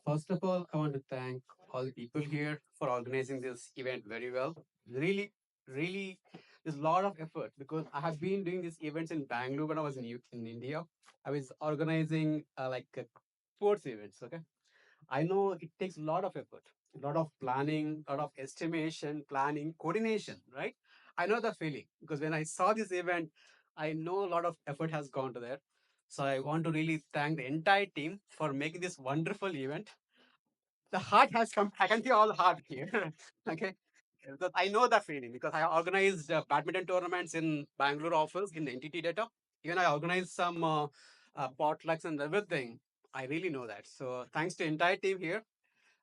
First of all, I want to thank all the people here for organizing this event very well. Really, there's a lot of effort because I have been doing these events in Bangalore when I was in India. I was organizing sports events. Okay, I know it takes a lot of effort, a lot of planning, a lot of estimation, planning, coordination. Right? I know the feeling because when I saw this event, I know a lot of effort has gone to there. So I want to really thank the entire team for making this wonderful event. The heart has come. I can see all heart here. Okay. Because I know the feeling because I organized badminton tournaments in Bangalore office in the entity data. Even I organized some potlucks and everything. I really know that. So thanks to entire team here.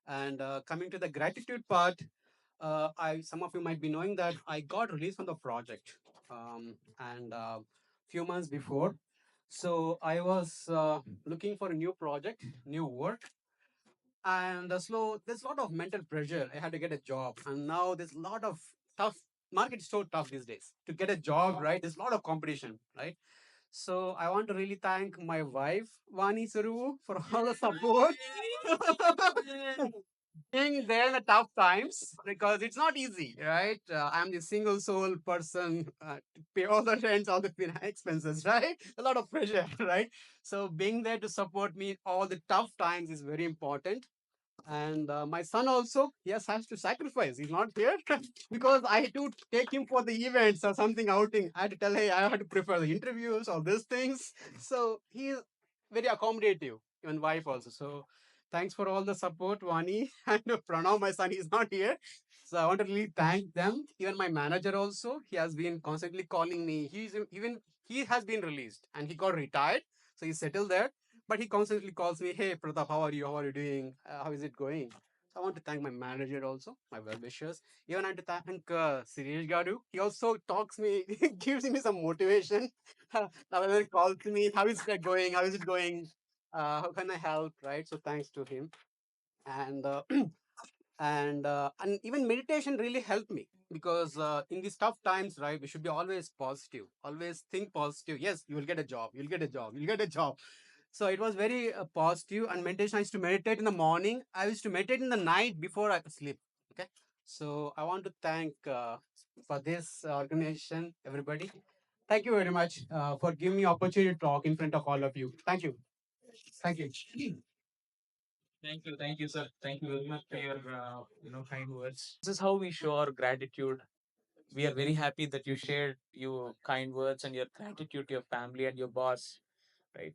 And coming to the gratitude part, I some of you might be knowing that I got released from the project, and few months before. So I was looking for a new project, new work, and so there's a lot of mental pressure. I had to get a job, and now there's a lot of tough market is so tough these days to get a job. Right, there's a lot of competition. Right, so I want to really thank my wife Vani Suru for all the support. Being there in the tough times because it's not easy, right? I'm the single soul person to pay all the rents, all the expenses, right? A lot of pressure, right? So being there to support me all the tough times is very important. And my son also, yes, has to sacrifice. He's not here because I had to take him for the events or something outing. I had to tell, hey, I had to prepare the interviews, all these things. So he's very accommodative, even wife also. So thanks for all the support, Vani and Pranav. My son is not here. So I want to really thank them. Even my manager also, he has been constantly calling me. He has been released and he got retired. So he's settled there, but he constantly calls me, hey, Pratap, how are you? How are you doing? How is it going? So I want to thank my manager also, my well wishers. Even I want to thank Sirish Gadu. He also talks me, gives me some motivation. Now he calls me, how is it going? How is it going? How can I help? Right. So thanks to him. And and even meditation really helped me because in these tough times, right, we should be always positive, always think positive. Yes, you will get a job, you'll get a job, you'll get a job. So it was very positive. And meditation, I used to meditate in the morning, I used to meditate in the night before I sleep. Okay, so I want to thank for this organization, everybody. Thank you very much for giving me opportunity to talk in front of all of you. Thank you. Thank you. Thank you, sir. Thank you very much for your kind words. This is how we show our gratitude. We are very happy that you shared your kind words and your gratitude to your family and your boss, right?